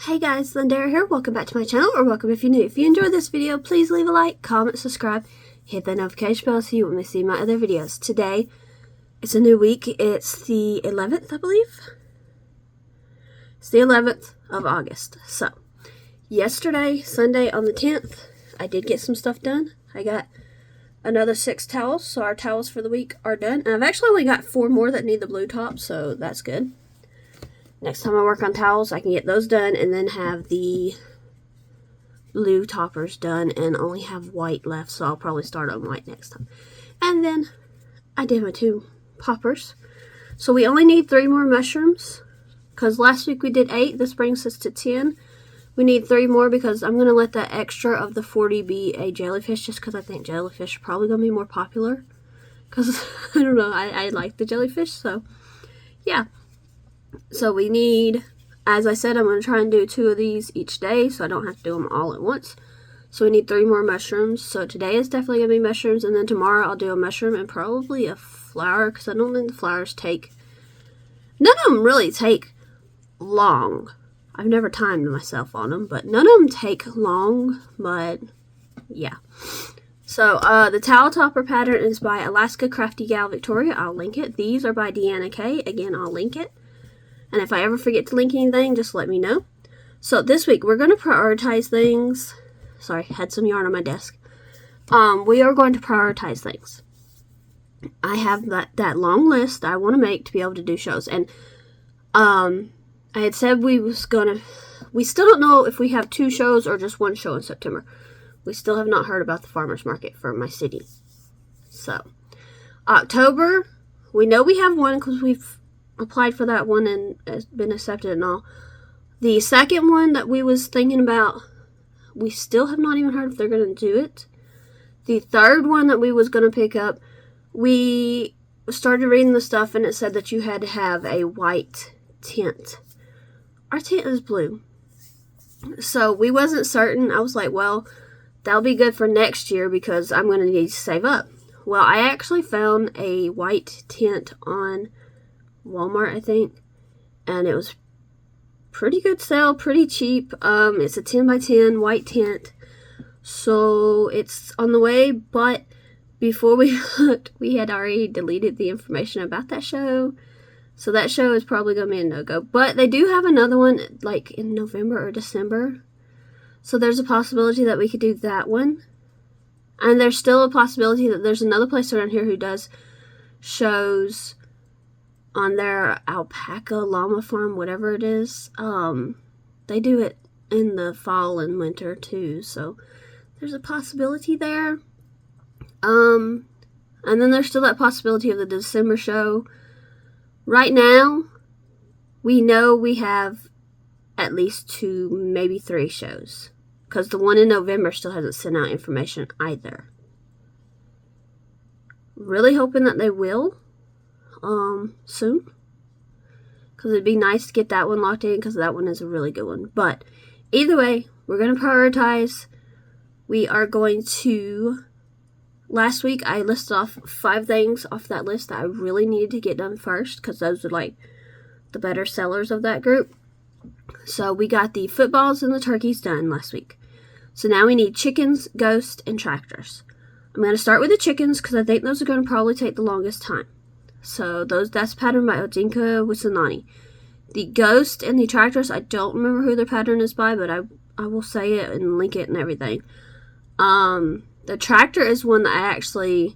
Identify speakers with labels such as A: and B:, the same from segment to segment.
A: Hey guys, Lindera here. Welcome back to my channel, or welcome if you're new. If you enjoyed this video, please leave a like, comment, subscribe, hit the notification bell so you won't miss see my other videos. Today, it's a new week. It's the 11th, I believe. It's the 11th of August. So, yesterday, Sunday on the 10th, I did get some stuff done. I got another 6 towels, so our towels for the week are done. And I've actually only got 4 more that need the blue top, so that's good. Next time I work on towels, I can get those done and then have the blue toppers done and only have white left, so I'll probably start on white next time. And then I did my 2 poppers. So we only need 3 more mushrooms because last week we did 8. This brings us to 10. We need 3 more because I'm going to let that extra of the 40 be a jellyfish just because I think jellyfish are probably going to be more popular. Because, I don't know, I like the jellyfish, so yeah. So we need, as I said, I'm going to try and do 2 of these each day so I don't have to do them all at once. So we need 3 more mushrooms. So today is definitely going to be mushrooms, and then tomorrow I'll do a mushroom and probably a flower because I don't think the flowers take, none of them really take long. I've never timed myself on them, but none of them take long, but yeah. So the towel topper pattern is by Alaska Crafty Gal Victoria. I'll link it. These are by Deanna K. Again, I'll link it. And if I ever forget to link anything, just let me know. So this week, we're going to prioritize things. Sorry, had some yarn on my desk. We are going to prioritize things. I have that long list I want to make to be able to do shows. And I had said we still don't know if we have 2 shows or just 1 show in September. We still have not heard about the farmer's market for my city. So, October, we know we have one because we've applied for that one and has been accepted and all. The second one that we was thinking about, we still have not even heard if they're going to do it. The third one that we was going to pick up, we started reading the stuff and it said that you had to have a white tint. Our tint is blue. So we wasn't certain. I was like, well, that'll be good for next year because I'm going to need to save up. Well, I actually found a white tint on Walmart, I think, and it was pretty good sale, pretty cheap. It's a 10 by 10 white tint, so it's on the way, but before we looked, we had already deleted the information about that show, so that show is probably going to be a no-go, but they do have another one, like, in November or December, so there's a possibility that we could do that one, and there's still a possibility that there's another place around here who does shows on their alpaca llama farm, whatever it is. They do it in the fall and winter too, so there's a possibility there. And then there's still that possibility of the December show. Right now, we know we have at least 2, maybe 3 shows, because the one in November still hasn't sent out information either. Really hoping that they will soon, because it'd be nice to get that one locked in because that one is a really good one. But either way, we're going to prioritize. We are going to, last week I listed off 5 things off that list that I really needed to get done first because those are like the better sellers of that group. So we got the footballs and the turkeys done last week. So now we need chickens, ghosts, and tractors. I'm going to start with the chickens because I think those are going to probably take the longest time. So that's patterned by Odinka Wisanani. The ghost and the tractors, I don't remember who their pattern is by, but I will say it and link it and everything. The tractor is one that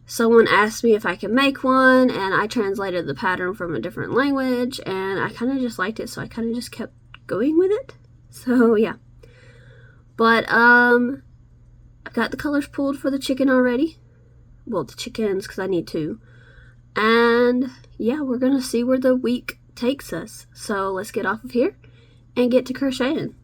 A: someone asked me if I could make one, and I translated the pattern from a different language, and I kind of just liked it, so I kind of just kept going with it. So yeah. But I've got the colors pulled for the chicken already. Well, the chickens, because I need 2. And yeah, we're going to see where the week takes us. So let's get off of here and get to crocheting.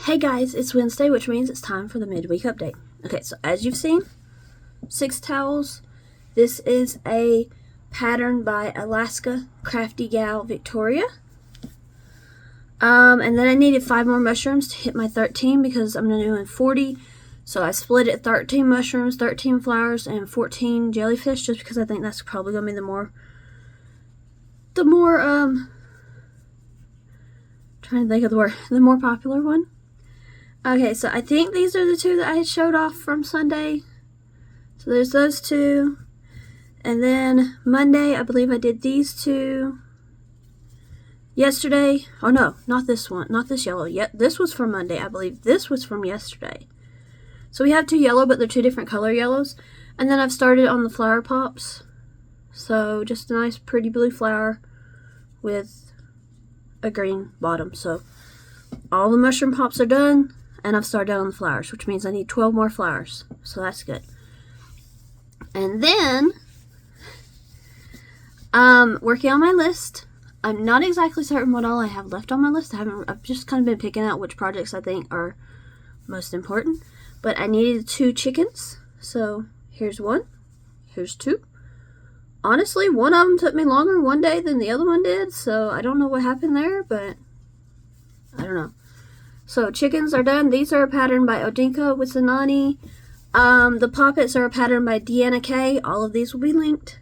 A: Hey guys, it's Wednesday, which means it's time for the midweek update. Okay, so as you've seen, 6 towels. This is a pattern by Alaska Crafty Gal Victoria. And then I needed 5 more mushrooms to hit my 13 because I'm going to do 40. So I split it 13 mushrooms, 13 flowers, and 14 jellyfish just because I think that's probably going to be the more trying to think of the word, the more popular one. Okay, so I think these are the 2 that I had showed off from Sunday. So there's those 2. And then Monday, I believe I did these 2. Yesterday, oh no, not this one, not this yellow. Yet this was from Monday, I believe. This was from yesterday. So we have 2 yellow, but they're 2 different color yellows. And then I've started on the flower pops. So just a nice pretty blue flower with a green bottom. So all the mushroom pops are done, and I've started on the flowers, which means I need 12 more flowers. So that's good. And then, working on my list. I'm not exactly certain what all I have left on my list. I've just kind of been picking out which projects I think are most important. But I needed 2 chickens. So here's 1. Here's 2. Honestly, one of them took me longer one day than the other one did. So I don't know what happened there, but I don't know. So chickens are done. These are a pattern by Odinka with Zanani. The poppets are a pattern by Deanna K. All of these will be linked.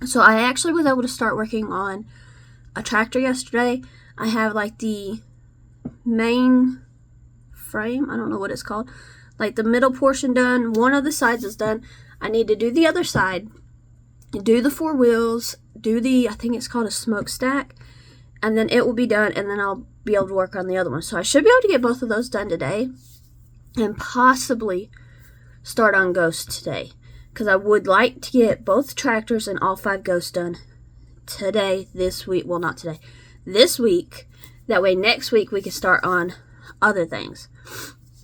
A: So I actually was able to start working on a tractor yesterday. I have like the main frame, I don't know what it's called, like the middle portion done. One of the sides is done. I need to do the other side, do the 4 wheels, do the, I think it's called a smokestack, and then it will be done, and then I'll be able to work on the other one. So I should be able to get both of those done today and possibly start on ghosts today, because I would like to get both tractors and all 5 ghosts done today, this week. Well, not today, this week. That way next week we can start on other things.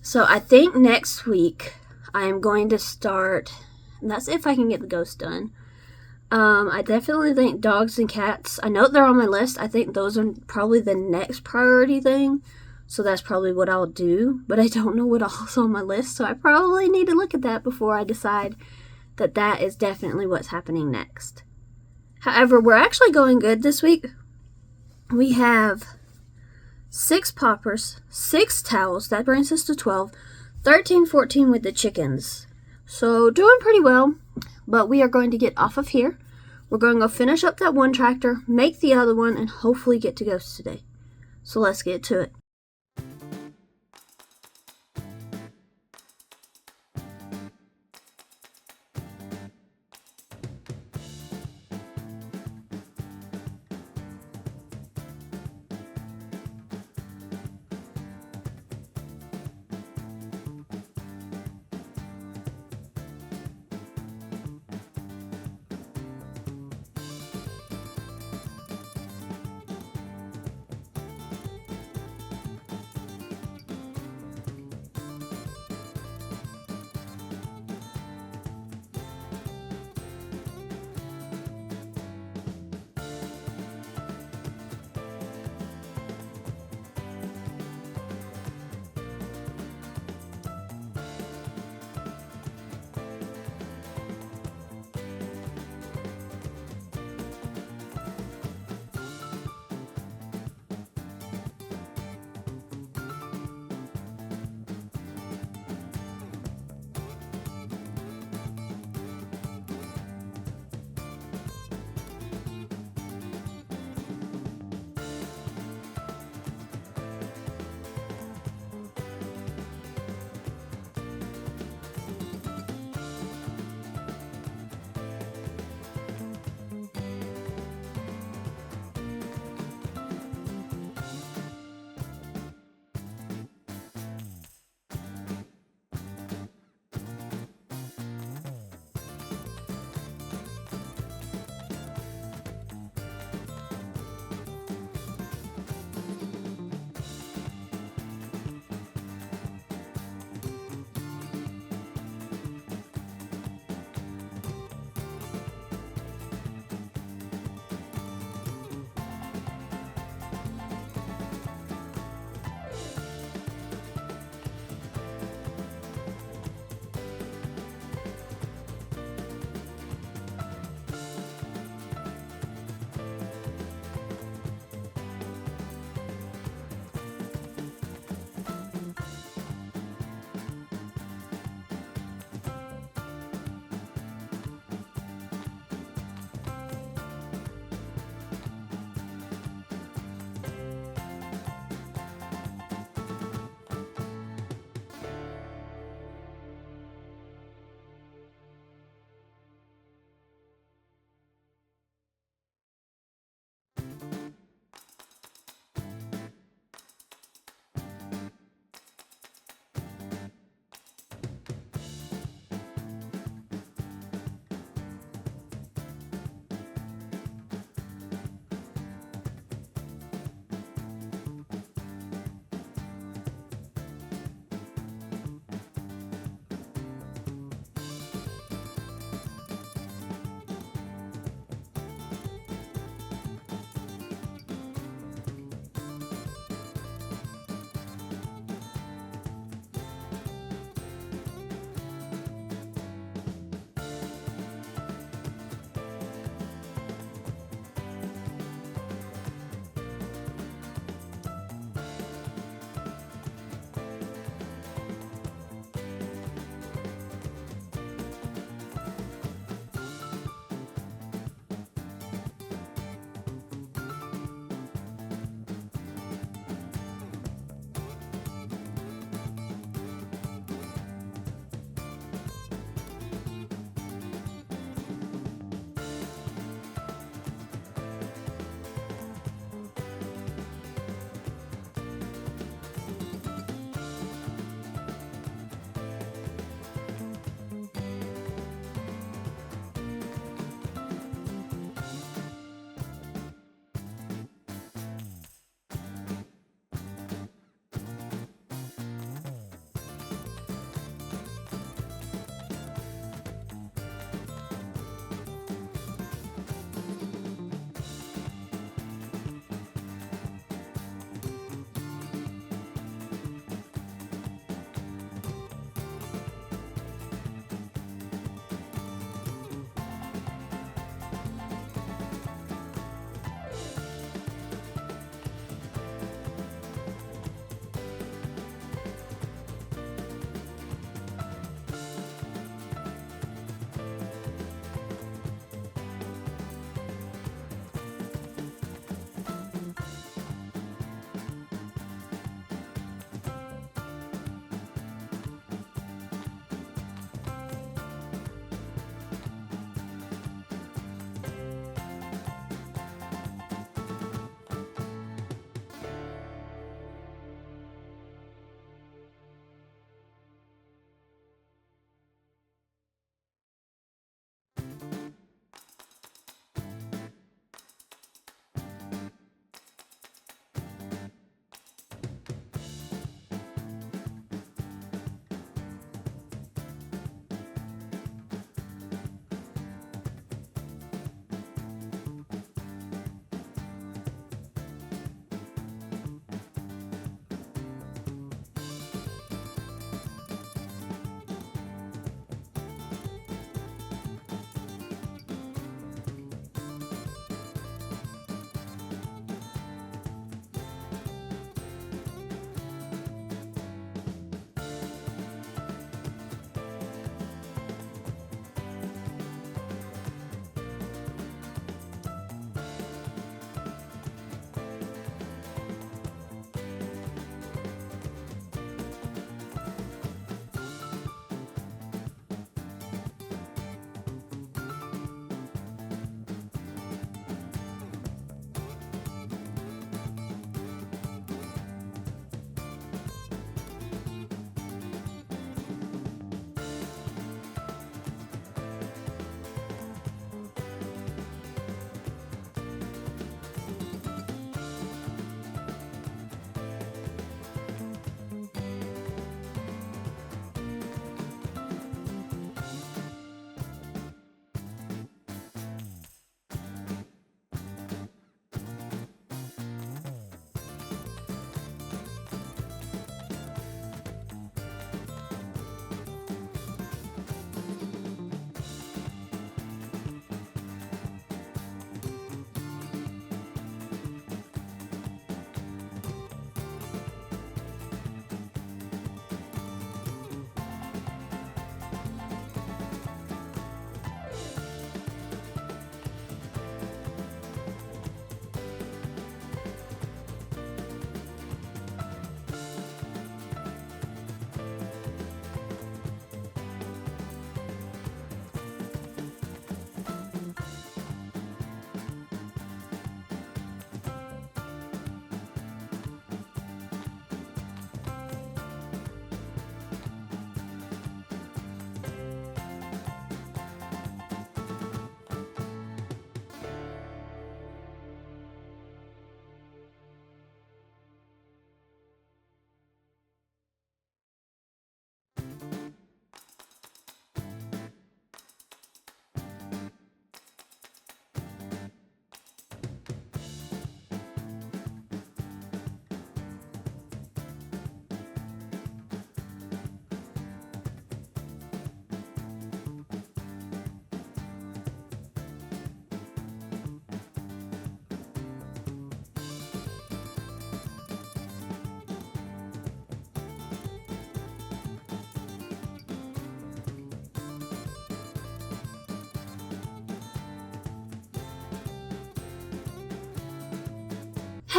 A: So I think next week I am going to start, and that's if I can get the ghost done. I definitely think dogs and cats, I know they're on my list. I think those are probably the next priority thing. So that's probably what I'll do. But I don't know what else is on my list. So I probably need to look at that before I decide that that is definitely what's happening next. However, we're actually going good this week. We have 6 poppers, 6 towels. That brings us to 12. 13, 14 with the chickens. So doing pretty well. But we are going to get off of here. We're going to go finish up that one tractor, make the other one, and hopefully get to ghosts today. So let's get to it.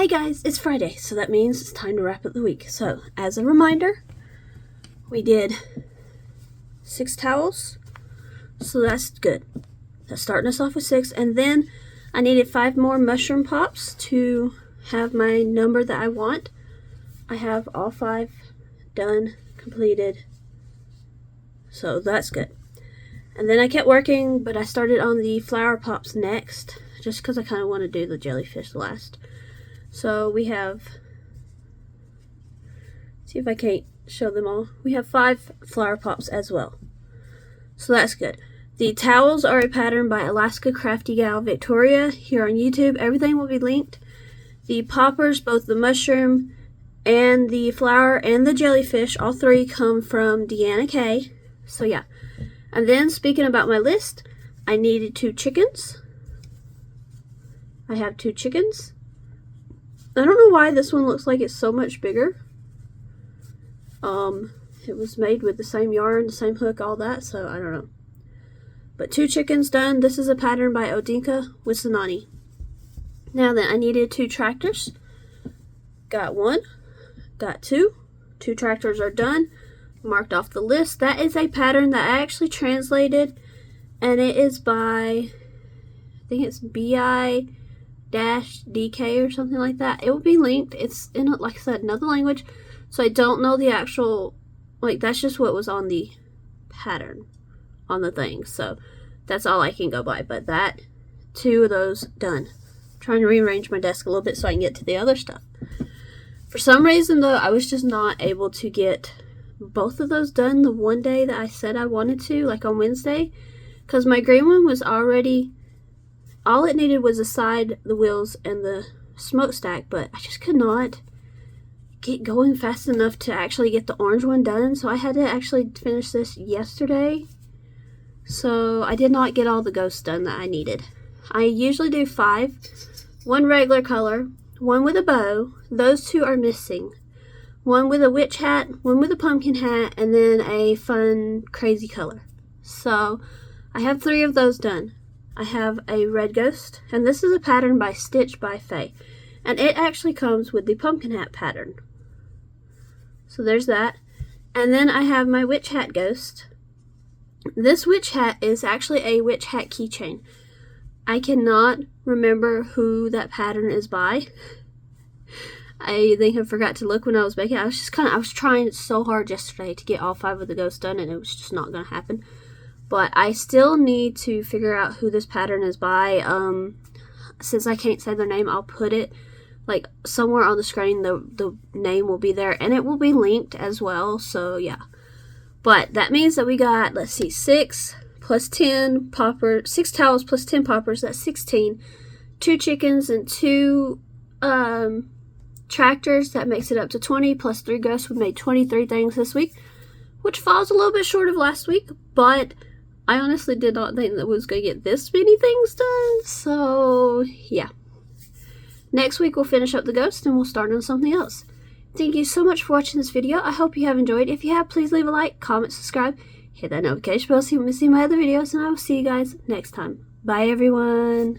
A: Hey guys, it's Friday, so that means it's time to wrap up the week. So, as a reminder, we did 6 towels, so that's good. That's starting us off with 6, and then I needed 5 more mushroom pops to have my number that I want. I have all 5 done, completed, so that's good. And then I kept working, but I started on the flower pops next, just because I kind of want to do the jellyfish last. So we have, see if I can't show them all. We have 5 flower pops as well. So that's good. The towels are a pattern by Alaska Crafty Gal Victoria here on YouTube. Everything will be linked. The poppers, both the mushroom and the flower and the jellyfish, all 3 come from Deanna K. So yeah. And then speaking about my list, I needed 2 chickens. I have 2 chickens. I don't know why this one looks like it's so much bigger. It was made with the same yarn, the same hook, all that, so I don't know. But 2 chickens done. This is a pattern by Odinka Wisanani. Now then, I needed 2 tractors. Got 1, got 2. 2 tractors are done. Marked off the list. That is a pattern that I actually translated, and it is by, I think it's BI-DK or something like that. It will be linked. It's in, like I said, another language, so I don't know the actual, like, that's just what was on the pattern on the thing, so that's all I can go by. But that, 2 of those done. I'm trying to rearrange my desk a little bit so I can get to the other stuff. For some reason though, I was just not able to get both of those done the one day that I said I wanted to, like on Wednesday, because my green one was already, all it needed was the side, the wheels, and the smokestack, but I just could not get going fast enough to actually get the orange one done, so I had to actually finish this yesterday. So I did not get all the ghosts done that I needed. I usually do 5, 1 regular color, 1 with a bow, those 2 are missing, 1 with a witch hat, 1 with a pumpkin hat, and then a fun crazy color. So I have 3 of those done. I have a red ghost, and this is a pattern by Stitch by Faye, and it actually comes with the pumpkin hat pattern. So there's that. And then I have my witch hat ghost. This witch hat is actually a witch hat keychain. I cannot remember who that pattern is by. I think I forgot to look when I was making it. I was trying so hard yesterday to get all 5 of the ghosts done, and it was just not going to happen. But I still need to figure out who this pattern is by. Since I can't say their name, I'll put it like somewhere on the screen. The name will be there, and it will be linked as well. So yeah. But that means that we got, let's see, 6 plus 10 poppers, 6 towels plus 10 poppers. That's 16. 2 chickens and 2 tractors. That makes it up to 20 plus 3 ghosts. We made 23 things this week, which falls a little bit short of last week, but I honestly did not think that we was going to get this many things done. So yeah, next week we'll finish up the ghost and we'll start on something else. Thank you so much for watching this video. I hope you have enjoyed. If you have, please leave a like, comment, subscribe, hit that notification bell so you won't miss any of my other videos, and I will see you guys next time. Bye everyone.